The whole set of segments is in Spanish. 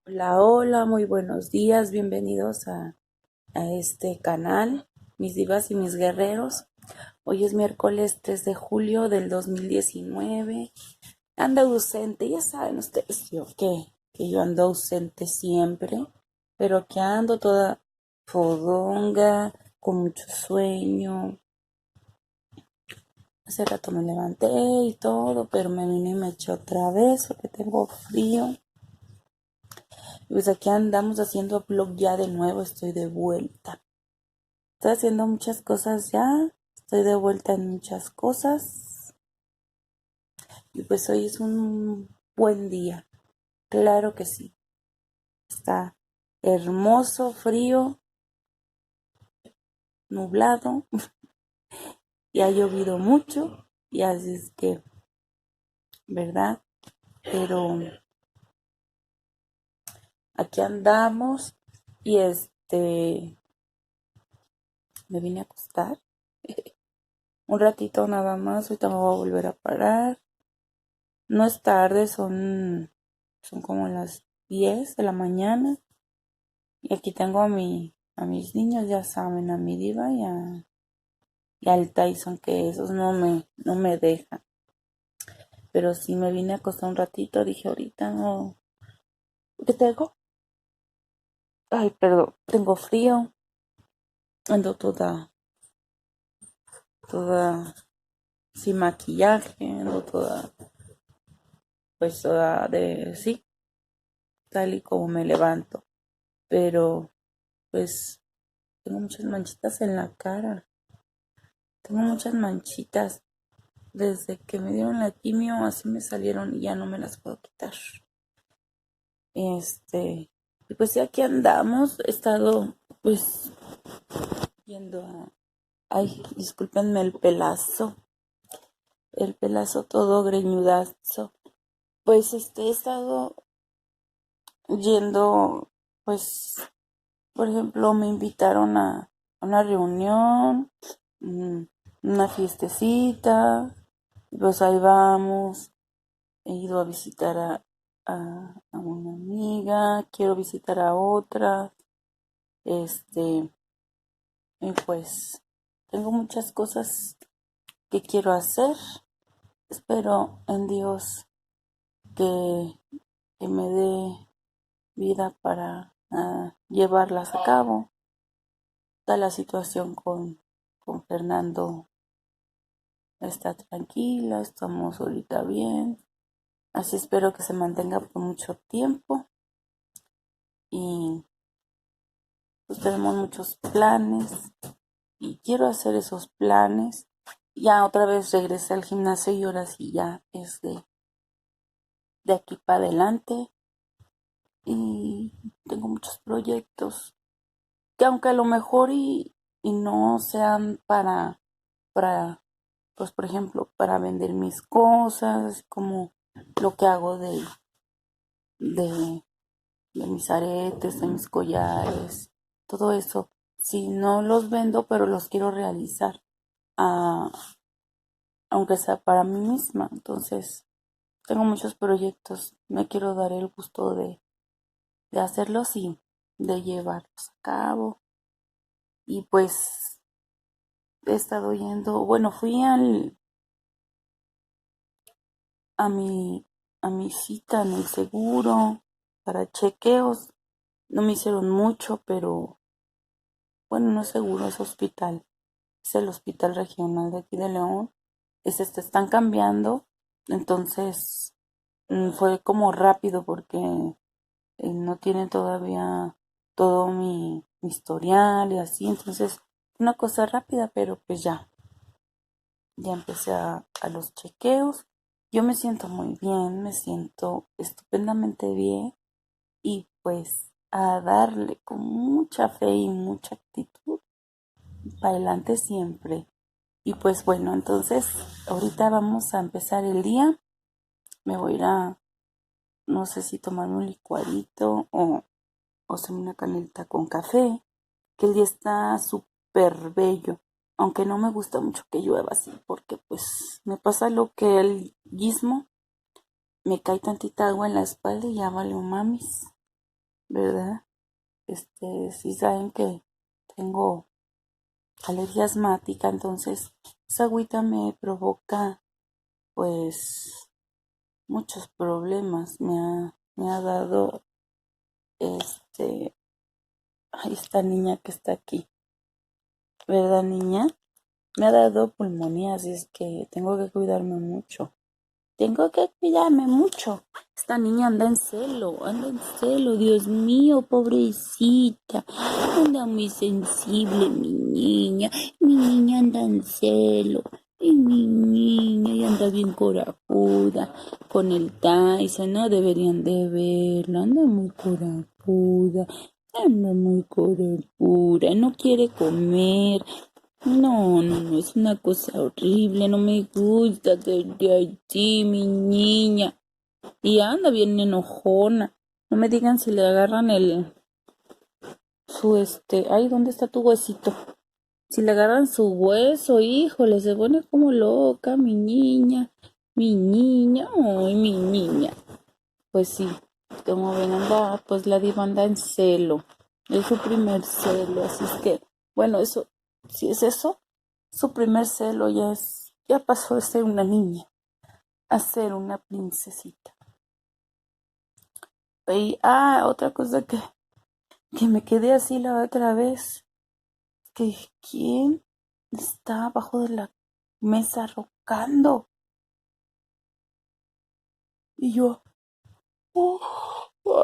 Hola, hola, muy buenos días, bienvenidos a este canal, mis divas y mis guerreros. Hoy es miércoles 3 de julio del 2019. Ando ausente, ya saben ustedes que yo ando ausente siempre, pero que ando toda fodonga, con mucho sueño. Hace rato me levanté y todo, pero me vine y me eché otra vez porque tengo frío. Y pues aquí andamos haciendo vlog ya de nuevo, estoy de vuelta. Estoy haciendo muchas cosas ya, estoy de vuelta en muchas cosas. Y pues hoy es un buen día, claro que sí. Está hermoso, frío, nublado y ha llovido mucho. Y así es que, ¿verdad? Pero aquí andamos y me vine a acostar un ratito nada más, ahorita me voy a volver a parar. No es tarde, son como las 10 de la mañana. Y aquí tengo a mis niños, ya saben, a mi diva y al Tyson, que esos no me dejan. Pero sí me vine a acostar un ratito, dije ahorita no. ¿Qué tengo? Ay, perdón, tengo frío, ando toda sin maquillaje, ando toda, pues toda sí, tal y como me levanto. Pero, pues, tengo muchas manchitas en la cara. Tengo muchas manchitas. Desde que me dieron la quimio, así me salieron y ya no me las puedo quitar. Y pues sí, aquí andamos. He estado, pues, yendo a. Ay, discúlpenme el pelazo todo greñudazo. Pues, he estado yendo, pues, por ejemplo, me invitaron a una reunión, mm, una fiestecita, y pues ahí vamos. He ido a visitar a una amiga, quiero visitar a otra, este, y pues tengo muchas cosas que quiero hacer. Espero en Dios que, que me dé vida para llevarlas a cabo. Toda la situación con Fernando está tranquila, estamos ahorita bien. Así espero que se mantenga por mucho tiempo y pues tenemos muchos planes y quiero hacer esos planes. Ya otra vez regresé al gimnasio y ahora sí ya es de aquí para adelante y tengo muchos proyectos que aunque a lo mejor y no sean para, pues por ejemplo, para vender mis cosas, como lo que hago de, de mis aretes, de mis collares, todo eso. Si no los vendo, pero los quiero realizar, ah, aunque sea para mí misma. Entonces, tengo muchos proyectos. Me quiero dar el gusto de hacerlos y de llevarlos a cabo. Y pues he estado yendo, bueno, fui a mi, a mi cita en el seguro para chequeos. No me hicieron mucho, pero bueno, no es seguro, es hospital. Es el hospital regional de aquí de León. Están cambiando. Entonces, fue como rápido porque no tiene todavía todo mi historial y así. Entonces, una cosa rápida, pero pues ya empecé a los chequeos. Yo me siento muy bien, me siento estupendamente bien y pues a darle con mucha fe y mucha actitud para adelante siempre. Y pues bueno, entonces ahorita vamos a empezar el día. Me voy a ir a, no sé si tomar un licuadito o hacerme una canelita con café, que el día está súper bello. Aunque no me gusta mucho que llueva así, porque pues me pasa lo que el guismo, me cae tantita agua en la espalda y ya vale mamis. ¿verdad? Sí saben que tengo alergia asmática, entonces esa agüita me provoca, pues, muchos problemas. Me ha dado, ay, esta niña que está aquí, ¿verdad, niña? Me ha dado pulmonía, así es que tengo que cuidarme mucho. Tengo que cuidarme mucho. Esta niña anda en celo, Dios mío, pobrecita. Anda muy sensible, mi niña. Mi niña anda en celo. Y mi niña y anda bien corajuda. Con el Tyson, no deberían de verla. Anda muy corajuda. Anda muy corajuda. No quiere comer. No, no, no, es una cosa horrible, no me gusta desde allí, mi niña. Y anda bien enojona. No me digan si le agarran ay, ¿dónde está tu huesito? Si le agarran su hueso, híjole, se pone como loca, mi niña, ay, mi niña. Pues sí, como ven, anda, pues la diva anda en celo. Es su primer celo, así es que, bueno, eso, si es eso, su primer celo ya pasó de ser una niña a ser una princesita. Y, otra cosa que me quedé así la otra vez, que ¿quién está abajo de la mesa rocando? Y yo, oh,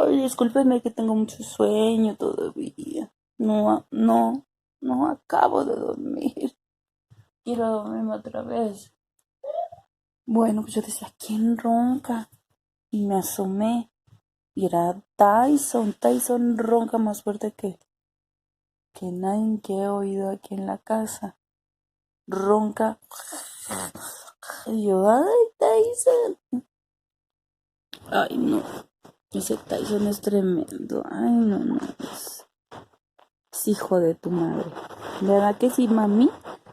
ay, discúlpeme que tengo mucho sueño todavía. No acabo de dormir. Quiero dormirme otra vez. Bueno, pues yo decía, ¿quién ronca? Y me asomé. Y era Tyson. Tyson ronca más fuerte que nadie que he oído aquí en la casa. Ronca. Y yo, ay, Tyson. Ay, no. Ese Tyson es tremendo. Ay, no, no. Es hijo de tu madre. ¿Verdad que sí, mami?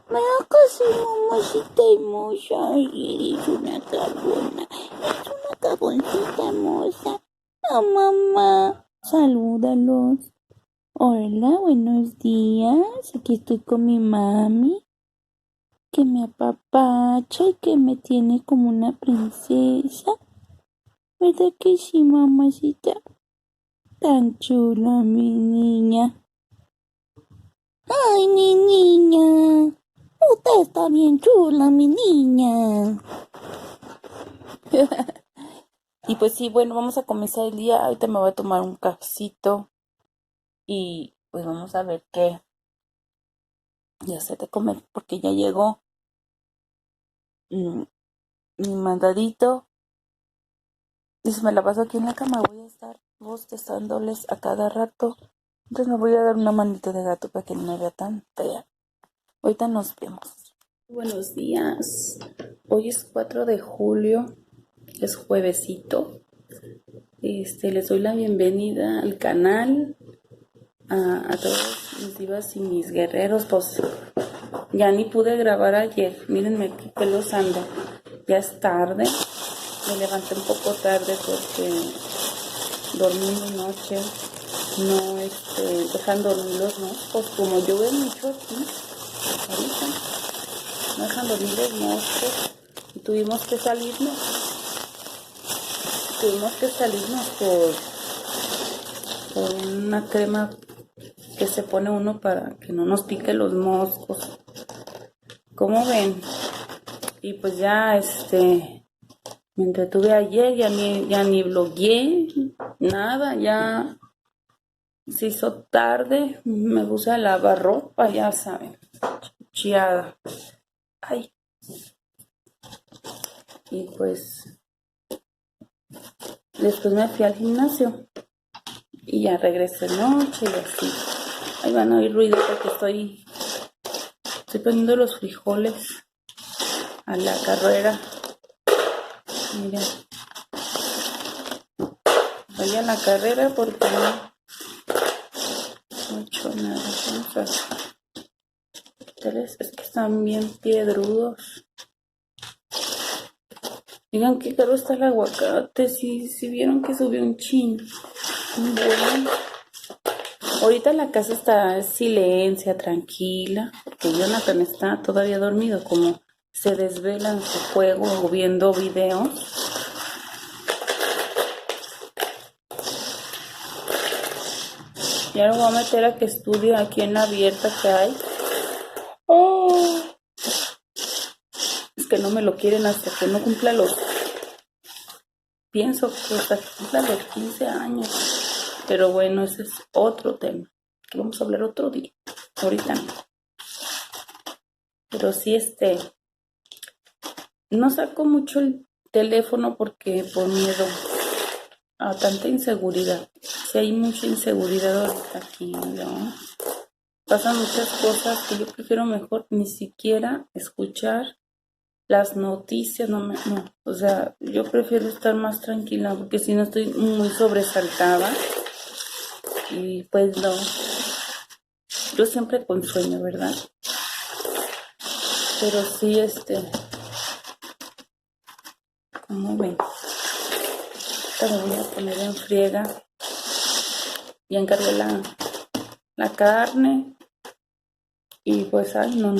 ¿Verdad que sí, mamacita hermosa? Ay, eres una carbona. Eres una carboncita hermosa. No, mamá. Salúdalos. Hola, buenos días. Aquí estoy con mi mami, que me apapacha y que me tiene como una princesa. ¿Verdad que sí, mamacita? Tan chula, mi niña. Ay, mi niña. Usted está bien chula, mi niña. Y pues sí, bueno, vamos a comenzar el día. Ahorita me voy a tomar un cafecito y pues vamos a ver qué hacer de comer porque ya llegó mi mandadito. Y si me la paso aquí en la cama voy a estar bostezándoles a cada rato. Entonces me voy a dar una manita de gato para que no me vea tan fea. Ahorita nos vemos. Buenos días. Hoy es 4 de julio. Es juevesito. Les doy la bienvenida al canal. A todos mis divas y mis guerreros. Pues ya ni pude grabar ayer. Mírenme qué pelos ando. Ya es tarde. Me levanté un poco tarde porque dormí muy noche. No dejan dormir los moscos. Como llueve mucho aquí, ahorita, no dejan dormir los moscos. Y tuvimos que salirnos por una crema que se pone uno para que no nos pique los moscos. ¿Cómo ven? Y pues ya me entretuve ayer, ya ni blogueé, nada, ya se hizo tarde, me puse a lavar ropa, ya saben, chiada. Ay. Y pues después me fui al gimnasio y ya regresé noche y así. Ahí van a oír ruido porque estoy poniendo los frijoles a la carrera. Miren, voy a la carrera porque no he hecho nada. Vamos a es que están bien piedrudos. Digan qué caro está el aguacate, si vieron que subió un chin. Bueno, ahorita la casa está silencia, tranquila, porque Jonathan está todavía dormido, como se desvela en su juego o viendo videos. Ya lo voy a meter a que estudie aquí en la abierta que hay. Oh, es que no me lo quieren hasta que no cumpla los... Pienso que hasta que cumpla los 15 años. Pero bueno, ese es otro tema, que vamos a hablar otro día. Ahorita no. Pero sí, no saco mucho el teléfono porque por miedo a tanta inseguridad. Si hay mucha inseguridad ahorita aquí, ¿no? Pasan muchas cosas que yo prefiero mejor ni siquiera escuchar las noticias, no, o sea, yo prefiero estar más tranquila porque si no estoy muy sobresaltada y pues no, yo siempre con sueño, ¿verdad? Pero sí, ¿cómo ven? Ahora voy a poner en friega. Ya encargué la carne. Y pues, ay, no,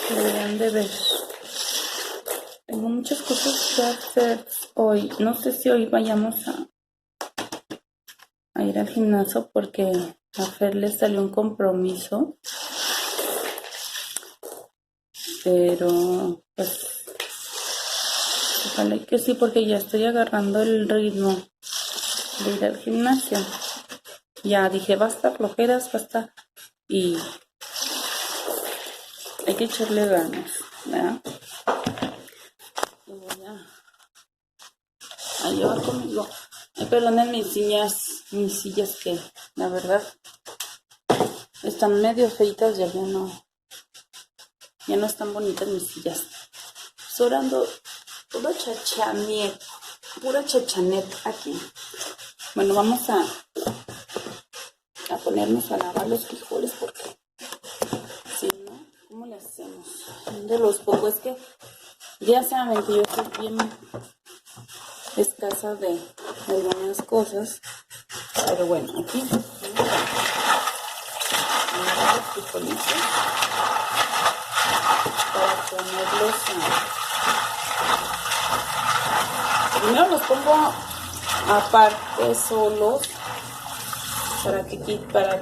deberían de ver. Tengo muchas cosas que hacer hoy. No sé si hoy vayamos a ir al gimnasio porque a Fer le salió un compromiso. Pero, pues, ojalá que sí, porque ya estoy agarrando el ritmo de ir al gimnasio. Ya dije, basta flojeras, basta. Y hay que echarle ganas, ¿verdad? Y voy a llevar conmigo. Ay, perdonen mis sillas que la verdad están medio feitas, ya no están bonitas mis sillas. Sorando pura chachanet aquí. Bueno, vamos a ponernos a lavar los frijoles porque si no, ¿cómo le hacemos? ¿Dónde los pongo? Es que ya saben que yo soy bien escasa de algunas cosas, pero bueno, aquí los frijolitos para ponerlos primero los pongo aparte solos para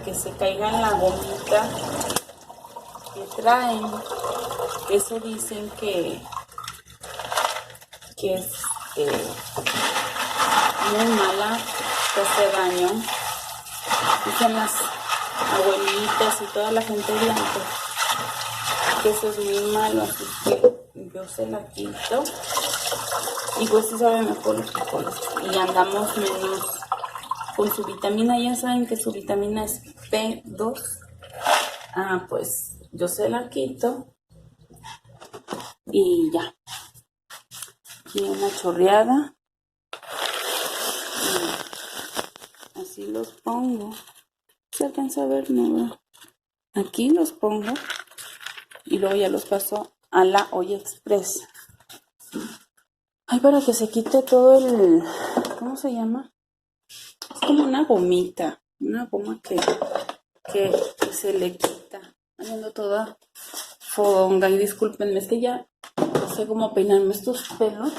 que se caigan la gomita que traen. Eso dicen que es muy mala, que hace daño. Dicen las abuelitas y toda la gente blanca que eso es muy malo, así que yo se la quito. Y pues sí sabe mejor los frijoles. Y andamos menos con su vitamina. Ya saben que su vitamina es P2. Ah, pues yo se la quito. Y ya. Aquí una chorreada. Y así los pongo. ¿Se alcanza a ver? No. Aquí los pongo. Y luego ya los paso a la olla express. Ay, para que se quite todo el... ¿Cómo se llama? Es como una gomita. Una goma que se le quita. Ando toda fodonga y discúlpenme, es que ya no sé cómo peinarme estos pelos.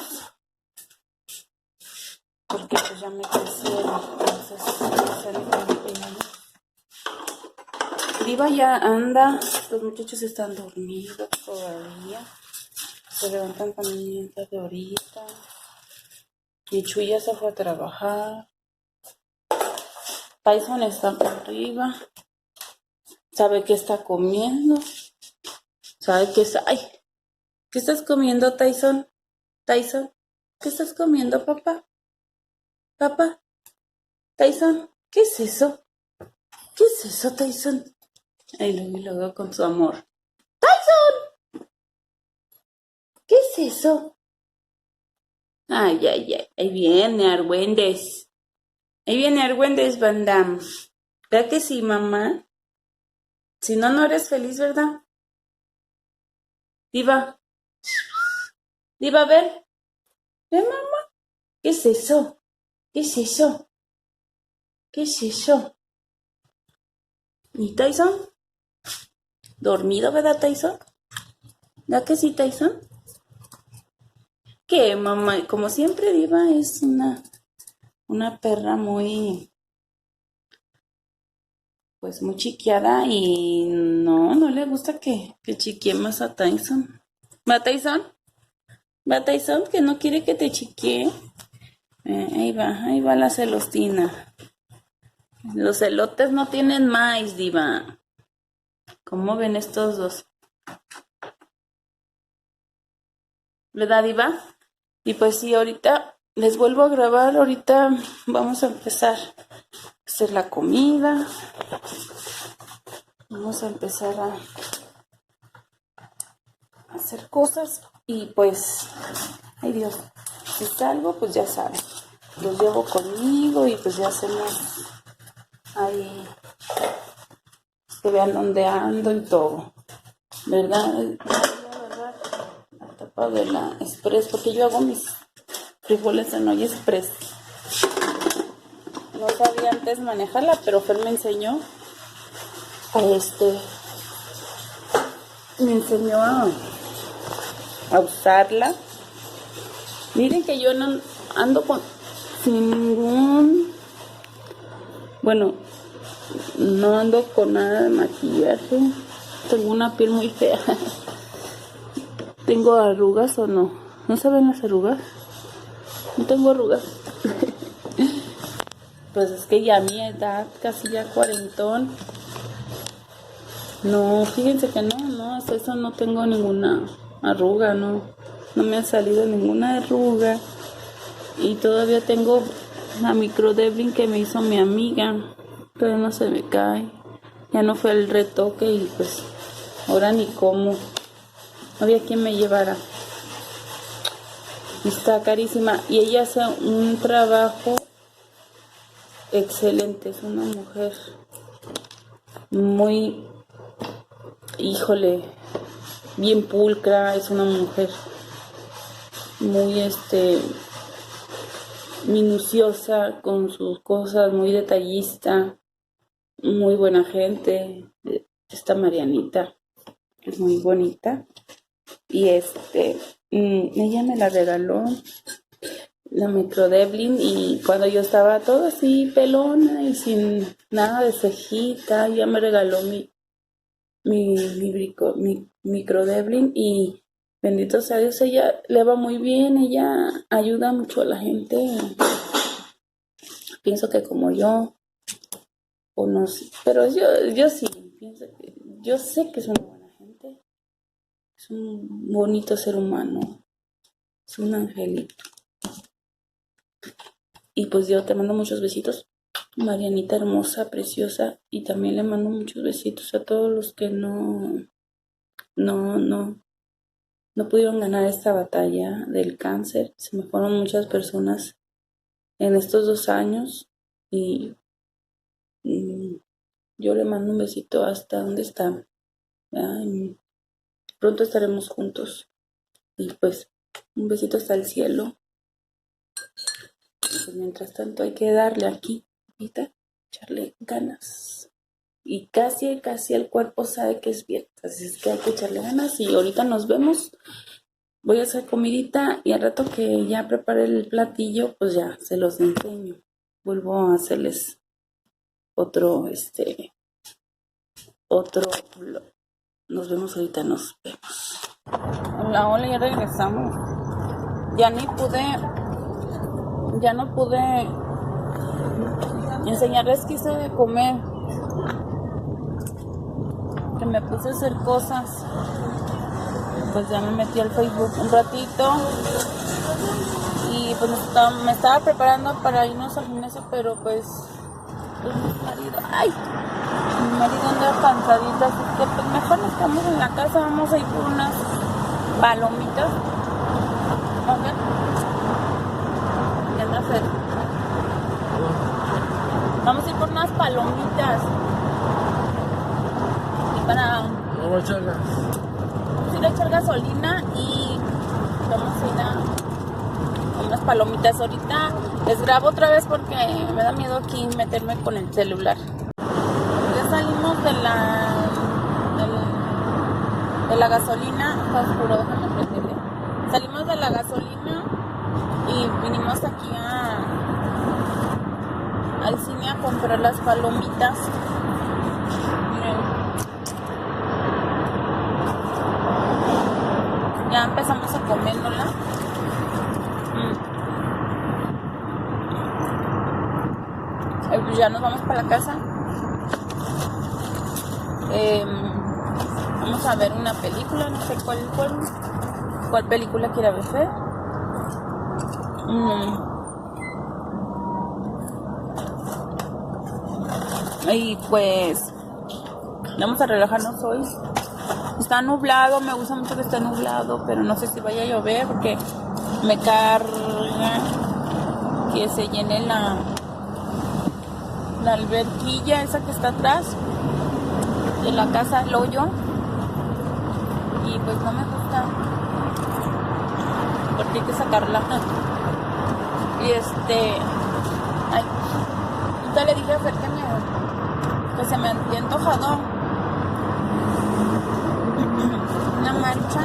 Porque pues ya me crecieron. Entonces no sé ni cómo peinarme. Diva ya anda. Los muchachos están dormidos todavía. Se levantan también tarde ahorita. Mi Chuy ya se fue a trabajar. Tyson está por arriba. Sabe qué está comiendo. Sabe qué está... ¡Ay! ¿Qué estás comiendo, Tyson? Tyson, ¿qué estás comiendo, papá? Papá, Tyson, ¿qué es eso? ¿Qué es eso, Tyson? Ay, luego con su amor. ¡Tyson! ¿Qué es eso? Ay, ay, ay. Ahí viene Argüendes. Ahí viene Argüendes Van Damme. ¿Verdad que sí, mamá? Si no, no eres feliz, ¿verdad? Diva. Diva, a ver. ¿Ve, mamá? ¿Qué es eso? ¿Qué es eso? ¿Qué es eso? ¿Y Tyson? ¿Dormido, verdad, Tyson? ¿Ya que sí, Tyson? Que mamá, como siempre, Diva es una perra muy, pues muy chiqueada y no le gusta que chiquee más a Tyson. ¿Va, Tyson? ¿Va, Tyson? Que no quiere que te chiquee. Ahí va la celostina. Los elotes no tienen maíz, Diva. ¿Cómo ven estos dos? ¿Verdad, Diva? Y pues sí, ahorita les vuelvo a grabar. Ahorita vamos a empezar a hacer la comida. Vamos a empezar a hacer cosas. Y pues, ay Dios, si salgo, pues ya saben. Los llevo conmigo y pues ya hacemos ahí que vean dónde ando y todo. ¿Verdad? La tapa de la Express, porque yo hago mis frijoles en olla Express. No sabía antes manejarla, pero Fer me enseñó me enseñó a usarla. Miren que yo no ando sin ningún, bueno, no ando con nada de maquillaje. Tengo una piel muy fea. ¿Tengo arrugas o no? ¿No se ven las arrugas? No tengo arrugas. Pues es que ya a mi edad, casi ya cuarentón. No, fíjense que no, hasta eso no tengo ninguna arruga, no me ha salido ninguna arruga. Y todavía tengo la microdermabrasión que me hizo mi amiga. Todavía no se me cae. Ya no fue el retoque y pues ahora ni cómo. No había quien me llevara. Y está carísima. Y ella hace un trabajo excelente. Es una mujer muy, híjole, bien pulcra. Es una mujer muy minuciosa con sus cosas, muy detallista, muy buena gente. Esta Marianita es muy bonita y ella me la regaló, la microdermabrasión, y cuando yo estaba todo así pelona y sin nada de cejita, ella me regaló mi microdermabrasión y bendito sea Dios, ella le va muy bien, ella ayuda mucho a la gente. Pienso que como yo, o no sé, pero yo sí, pienso que, yo sé que es una buena gente, es un bonito ser humano, es un angelito. Y pues yo te mando muchos besitos, Marianita hermosa, preciosa, y también le mando muchos besitos a todos los que no pudieron ganar esta batalla del cáncer. Se me fueron muchas personas en estos 2 años y yo le mando un besito hasta donde está. Pronto estaremos juntos y pues un besito hasta el cielo. Y pues mientras tanto hay que darle aquí, ahorita, echarle ganas. Y casi el cuerpo sabe que es viernes, así es que hay que echarle ganas. Y ahorita nos vemos. Voy a hacer comidita y al rato que ya prepare el platillo, pues ya se los enseño. Vuelvo a hacerles otro vlog. Nos vemos ahorita, nos vemos. Hola, ya regresamos. Ya no pude enseñarles qué hice de comer. Que me puse a hacer cosas. Pues ya me metí al Facebook un ratito y pues me estaba preparando para irnos al gimnasio, pero pues mi marido anda cansadito, así que pues mejor nos quedamos en la casa. Vamos a ir por unas palomitas. A ver, ¿qué anda a hacer? Vamos a ir por unas palomitas y para ir a echar gasolina y vamos a ir unas palomitas. Ahorita les grabo otra vez porque me da miedo aquí meterme con el celular. Ya salimos de la gasolina. Está oscuro, déjame prenderle. Salimos de la gasolina y vinimos aquí al cine a comprar las palomitas. Miren. Ya empezamos a comérnosla. Pues ya nos vamos para la casa. Vamos a ver una película, no sé cuál película quiera ver. Y pues vamos a relajarnos hoy. Está nublado, me gusta mucho que esté nublado, pero no sé si vaya a llover porque me carga que se llene la alberquilla esa que está atrás de la casa, el hoyo, y pues no me gusta porque hay que sacarla. Y ahorita le dije a Fer que se me había antojado una mancha.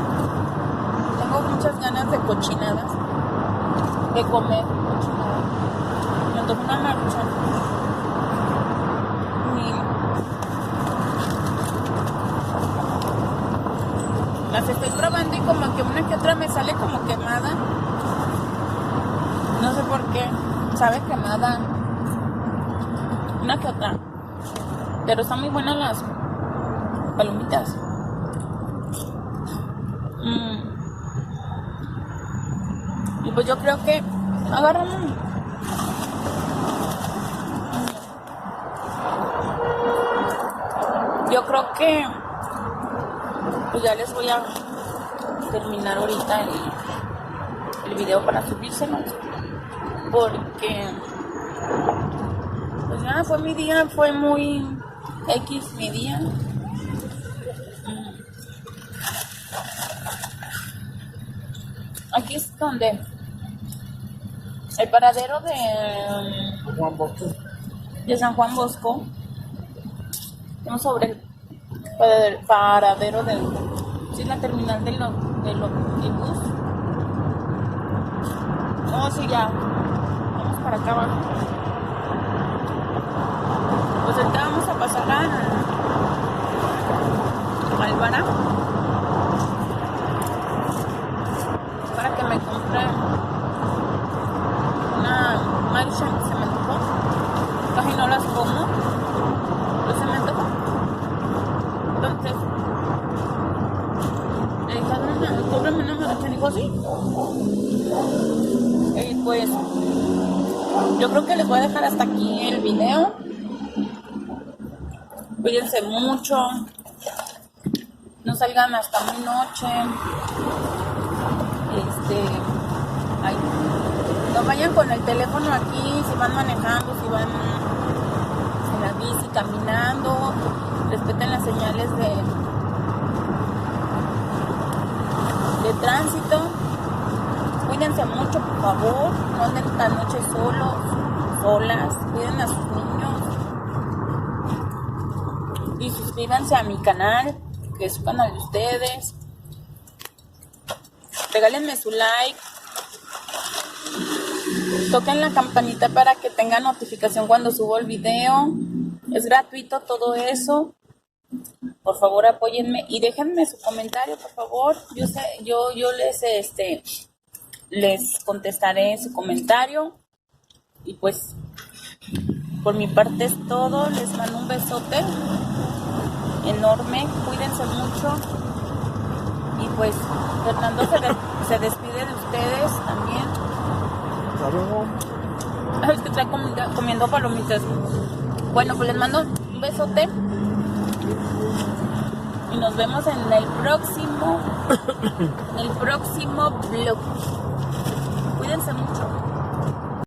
Tengo muchas ganas de cochinadas, de comer cochinadas. Me antojo una mancha. Las estoy probando y como que una que otra me sale como quemada. No sé por qué. Sabe quemada. Una que otra. Pero están muy buenas las palomitas. Y pues yo creo que agarran. Yo creo que pues ya les voy a terminar ahorita el video para subírselo, porque pues ya fue mi día, fue muy X mi día. Aquí es donde el paradero de San Juan Bosco. Estamos sobre el paradero de la terminal del ómnibus. Oh, sí, ya. Vamos para acá abajo. Pues ahorita vamos a pasar al Vara para que me compre una Maruchan que se me antojó. Casi no las como, pero se me antojó. Entonces le dije, cóbrame una Maruchan. Dijo, sí. Y pues yo creo que les voy a dejar hasta aquí el video. Cuídense mucho, no salgan hasta muy noche, no vayan con el teléfono aquí, si van manejando, si van en la bici, caminando, respeten las señales de tránsito, cuídense mucho, por favor, no anden esta noche solos, solas, cuiden a sus niños. Y suscríbanse a mi canal, que es su canal de ustedes. Regálenme su like. Toquen la campanita para que tengan notificación cuando subo el video. Es gratuito todo eso. Por favor, apóyenme y déjenme su comentario, por favor. Yo les contestaré su comentario. Y pues, por mi parte es todo. Les mando un besote enorme, cuídense mucho. Y pues Fernando se despide de ustedes también. Es que está comiendo palomitas. Bueno, pues les mando un besote y nos vemos en el próximo vlog. Cuídense mucho.